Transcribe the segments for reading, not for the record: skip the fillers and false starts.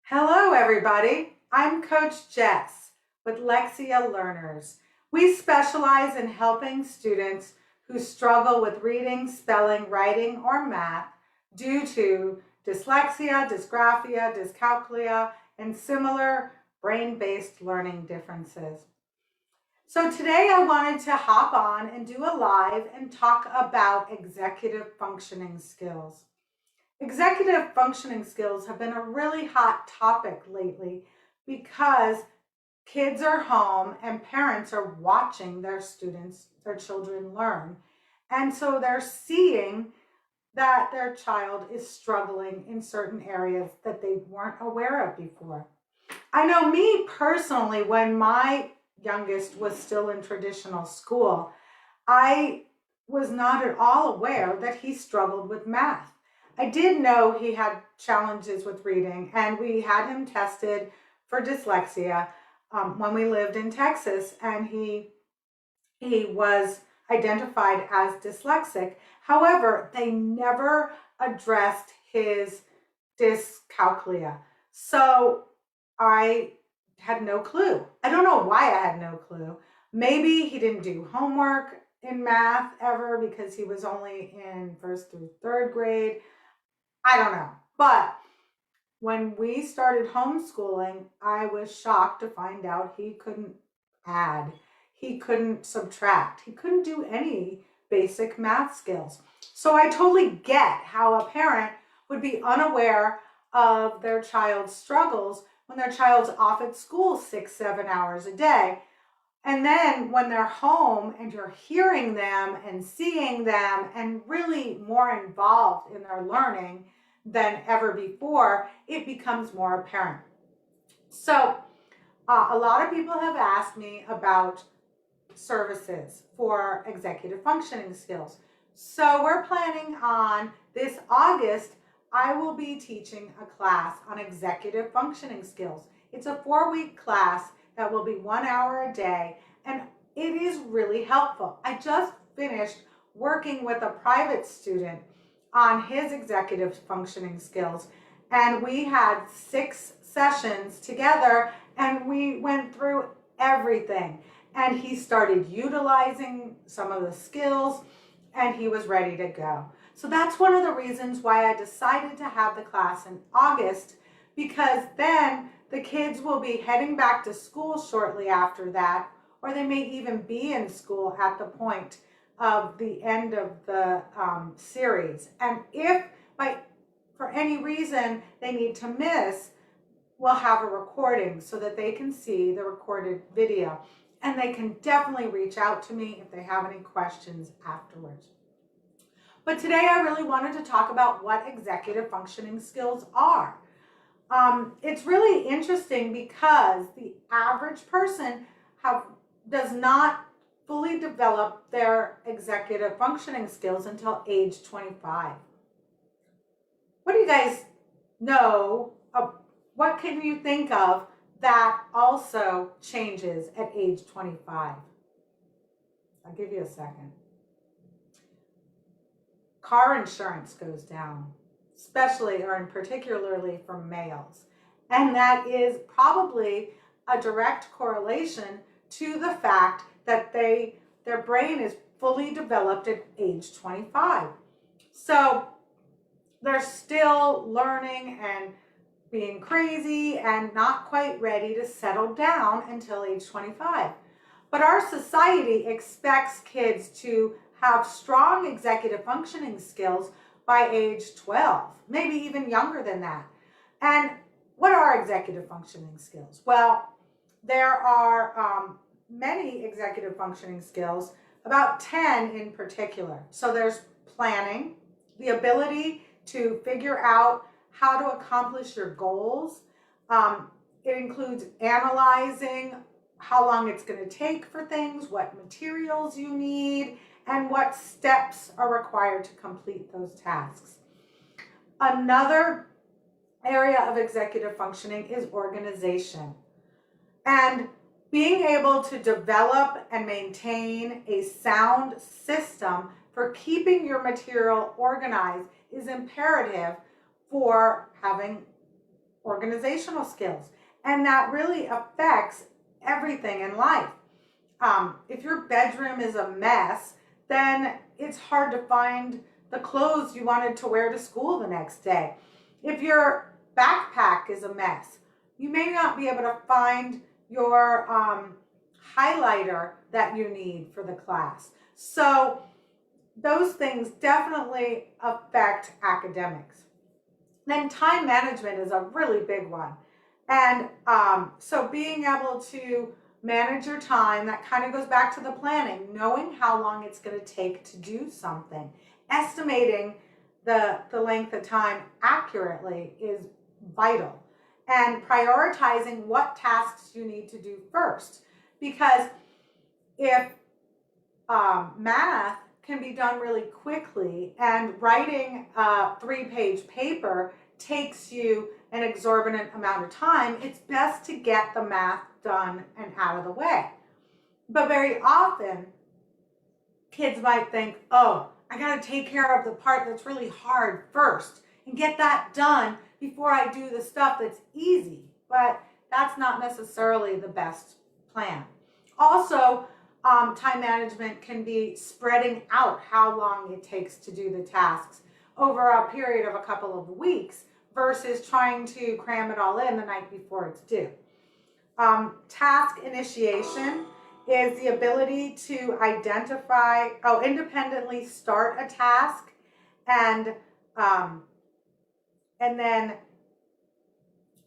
Hello, everybody. I'm Coach Jess with Lexia Learners. We specialize in helping students who struggle with reading, spelling, writing, or math due to dyslexia, dysgraphia, dyscalculia, and similar brain-based learning differences. So today I wanted to hop on and do a live and talk about executive functioning skills. Executive functioning skills have been a really hot topic lately because kids are home and parents are watching their children learn. And so they're seeing that their child is struggling in certain areas that they weren't aware of before. I know me personally, when my youngest was still in traditional school, I was not at all aware that he struggled with math. I did know he had challenges with reading, and we had him tested for dyslexia when we lived in Texas, and he was identified as dyslexic. However, they never addressed his dyscalculia. So I had no clue. I don't know why I had no clue. Maybe he didn't do homework in math ever because he was only in first through third grade. I don't know. But when we started homeschooling, I was shocked to find out he couldn't add, he couldn't subtract, he couldn't do any basic math skills. So I totally get how a parent would be unaware of their child's struggles when their child's off at school 6-7 hours a day. And then when they're home and you're hearing them and seeing them and really more involved in their learning than ever before, it becomes more apparent. So a lot of people have asked me about services for executive functioning skills. So we're planning on this August, I will be teaching a class on executive functioning skills. It's a 4-week class that will be 1 hour a day, and it is really helpful. I just finished working with a private student on his executive functioning skills, and we had 6 sessions together, and we went through everything, and he started utilizing some of the skills, and he was ready to go. So that's one of the reasons why I decided to have the class in August, because then the kids will be heading back to school shortly after that, or they may even be in school at the point of the end of the series. And if for any reason they need to miss, we'll have a recording so that they can see the recorded video. And they can definitely reach out to me if they have any questions afterwards. But today I really wanted to talk about what executive functioning skills are. It's really interesting because the average person does not fully develop their executive functioning skills until age 25. What do you guys know? What can you think of that also changes at age 25? I'll give you a second. Car insurance goes down, especially or in particularly for males. And that is probably a direct correlation to the fact that their brain is fully developed at age 25. So they're still learning and being crazy and not quite ready to settle down until age 25. But our society expects kids to have strong executive functioning skills by age 12, maybe even younger than that. And what are executive functioning skills? Well, there are many executive functioning skills, about 10 in particular. So there's planning, the ability to figure out how to accomplish your goals. It includes analyzing how long it's going to take for things, what materials you need, and what steps are required to complete those tasks. Another area of executive functioning is organization. And being able to develop and maintain a sound system for keeping your material organized is imperative for having organizational skills. And that really affects everything in life. If your bedroom is a mess, then it's hard to find the clothes you wanted to wear to school the next day. If your backpack is a mess, you may not be able to find your highlighter that you need for the class. So those things definitely affect academics. Then time management is a really big one. And so being able to manage your time, that kind of goes back to the planning, knowing how long it's going to take to do something. Estimating the length of time accurately is vital. And prioritizing what tasks you need to do first. Because if math can be done really quickly and writing a 3-page paper takes you an exorbitant amount of time, it's best to get the math done and out of the way. But very often, kids might think, oh, I got to take care of the part that's really hard first and get that done before I do the stuff that's easy. But that's not necessarily the best plan. Also, time management can be spreading out how long it takes to do the tasks over a period of a couple of weeks versus trying to cram it all in the night before it's due. Task initiation is the ability to independently start a task and then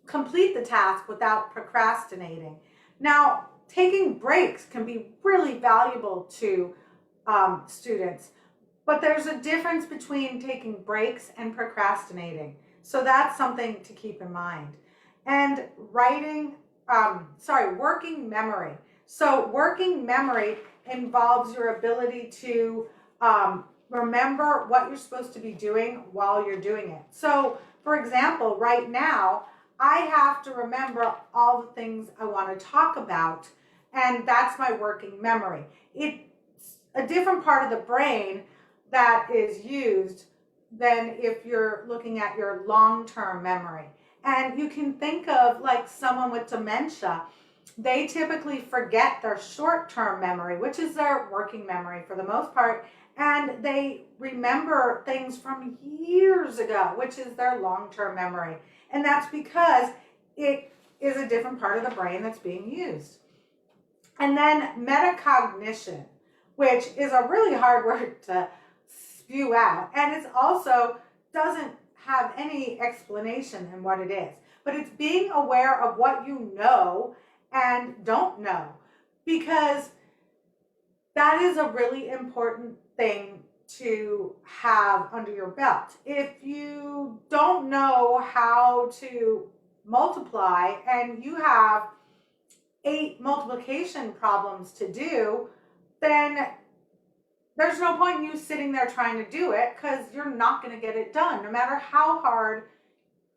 complete the task without procrastinating. Now, taking breaks can be really valuable to students, but there's a difference between taking breaks and procrastinating. So that's something to keep in mind. And working memory. So working memory involves your ability to remember what you're supposed to be doing while you're doing it. So, for example, right now, I have to remember all the things I want to talk about, and that's my working memory. It's a different part of the brain that is used than if you're looking at your long-term memory. And you can think of like someone with dementia. They typically forget their short-term memory, which is their working memory for the most part, and they remember things from years ago, which is their long-term memory. And that's because it is a different part of the brain that's being used. And then metacognition, which is a really hard word to spew out. And it also doesn't have any explanation in what it is. But it's being aware of what you know and don't know. Because that is a really important thing to have under your belt. If you don't know how to multiply and you have 8 multiplication problems to do, then there's no point in you sitting there trying to do it because you're not going to get it done, no matter how hard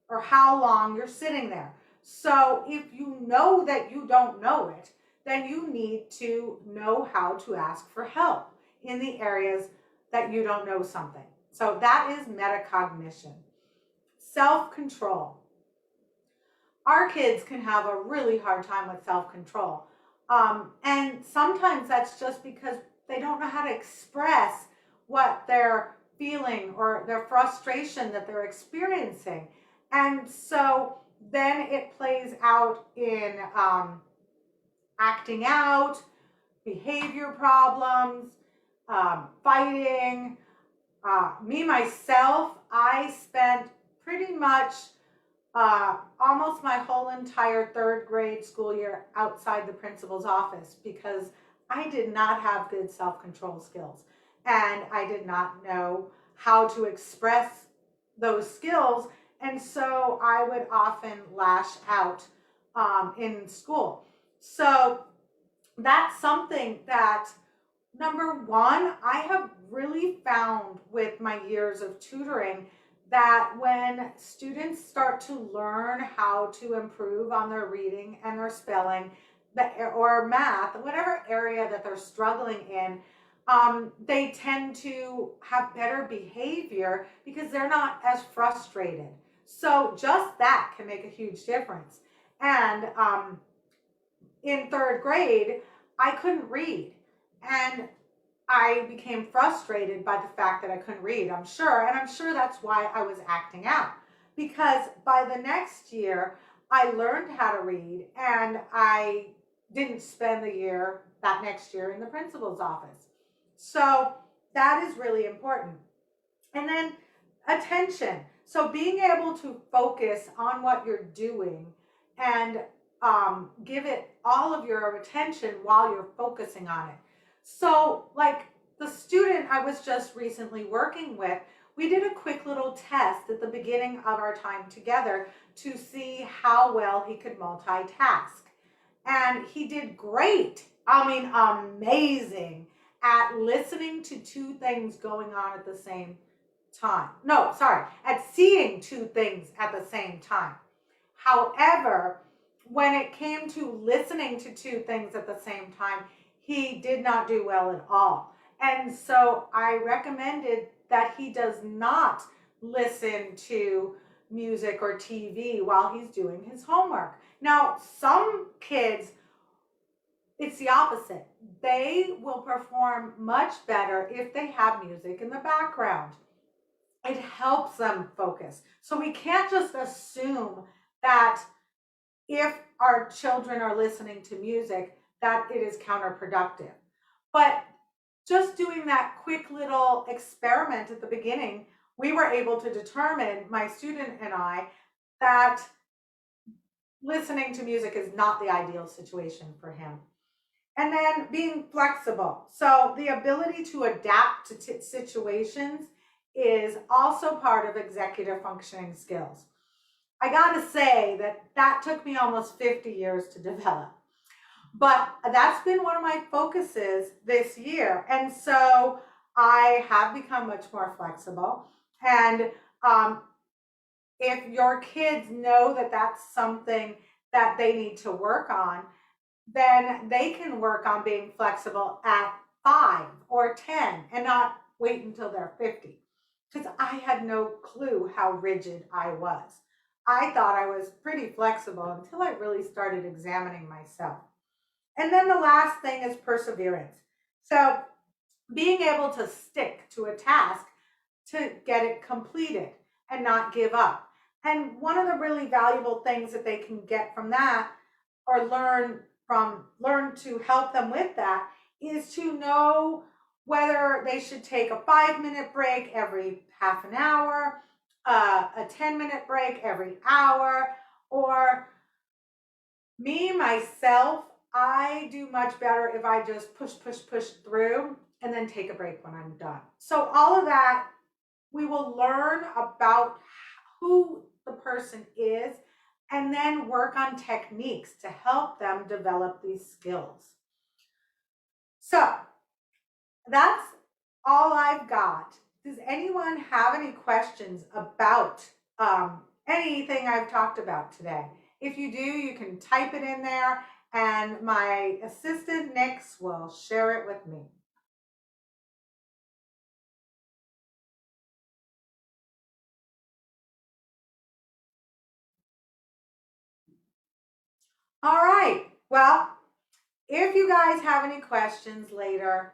or how long you're sitting there. So if you know that you don't know it, then you need to know how to ask for help in the areas that you don't know something. So that is metacognition. Self-control. Our kids can have a really hard time with self-control. And sometimes that's just because they don't know how to express what they're feeling or their frustration that they're experiencing. And so then it plays out in acting out, behavior problems, fighting. Myself, I spent pretty much almost my whole entire 3rd grade school year outside the principal's office because I did not have good self-control skills and I did not know how to express those skills, and so I would often lash out in school. So that's something that, number one, I have really found with my years of tutoring that when students start to learn how to improve on their reading and their spelling or math, whatever area that they're struggling in, they tend to have better behavior because they're not as frustrated. So just that can make a huge difference. And in third grade, I couldn't read. And I became frustrated by the fact that I couldn't read, I'm sure. And I'm sure that's why I was acting out. Because by the next year, I learned how to read and I didn't spend that next year in the principal's office. So that is really important. And then attention. So being able to focus on what you're doing and give it all of your attention while you're focusing on it. So like the student I was just recently working with, we did a quick little test at the beginning of our time together to see how well he could multitask. And he did great. I mean, amazing at listening to two things going on at the same time. No, sorry, at seeing two things at the same time. However, when it came to listening to two things at the same time, he did not do well at all. And so I recommended that he does not listen to music or TV while he's doing his homework. Now, some kids, it's the opposite. They will perform much better if they have music in the background. It helps them focus. So we can't just assume that if our children are listening to music, that it is counterproductive. But just doing that quick little experiment at the beginning, we were able to determine, my student and I, that listening to music is not the ideal situation for him. And then being flexible. So the ability to adapt to situations is also part of executive functioning skills. I gotta say that took me almost 50 years to develop. But that's been one of my focuses this year. And so I have become much more flexible. And if your kids know that that's something that they need to work on, then they can work on being flexible at 5 or 10 and not wait until they're 50. Because I had no clue how rigid I was. I thought I was pretty flexible until I really started examining myself. And then the last thing is perseverance. So being able to stick to a task to get it completed and not give up. And one of the really valuable things that they can get from that or learn to help them with that is to know whether they should take a 5-minute break every half an hour, a 10-minute break every hour, or myself, I do much better if I just push through and then take a break when I'm done. So all of that, we will learn about who the person is and then work on techniques to help them develop these skills. So that's all I've got. Does anyone have any questions about anything I've talked about today? If you do, you can type it in there and my assistant, Nix, will share it with me. All right, well, if you guys have any questions later,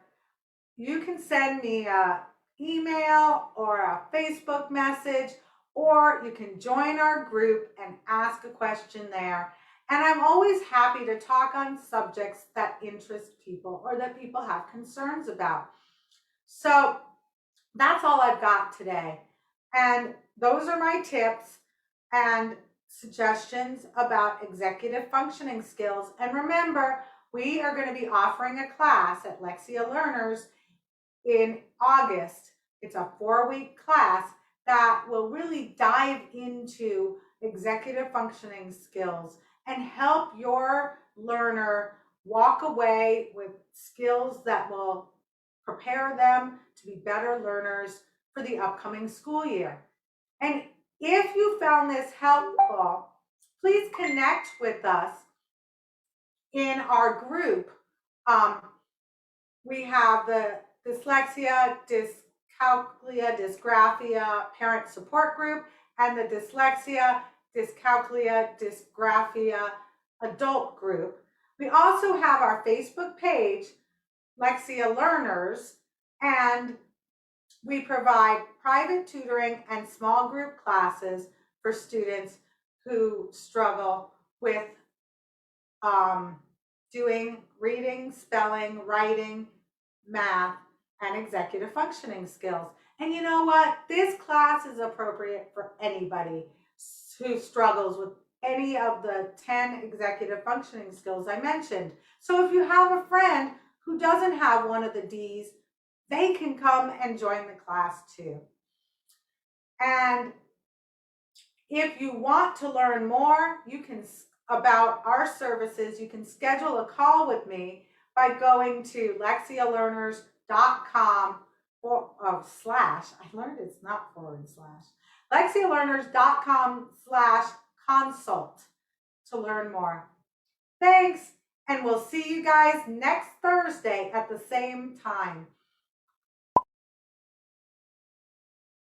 you can send me an email or a Facebook message, or you can join our group and ask a question there. And I'm always happy to talk on subjects that interest people or that people have concerns about. So that's all I've got today. And those are my tips and suggestions about executive functioning skills. And remember, we are going to be offering a class at Lexia Learners in August. It's a 4-week class that will really dive into executive functioning skills and help your learner walk away with skills that will prepare them to be better learners for the upcoming school year. And if you found this helpful, please connect with us in our group. We have the Dyslexia, Dyscalculia, Dysgraphia parent support group, and the Dyslexia, Dyscalculia, Dysgraphia adult group. We also have our Facebook page, Lexia Learners, and we provide private tutoring and small group classes for students who struggle with doing reading, spelling, writing, math, and executive functioning skills. And you know what? This class is appropriate for anybody who struggles with any of the 10 executive functioning skills I mentioned. So if you have a friend who doesn't have one of the D's, they can come and join the class too. And if you want to learn more, about our services, you can schedule a call with me by going to lexialearners.com /, I learned it's not / lexialearners.com/consult to learn more. Thanks, and we'll see you guys next Thursday at the same time.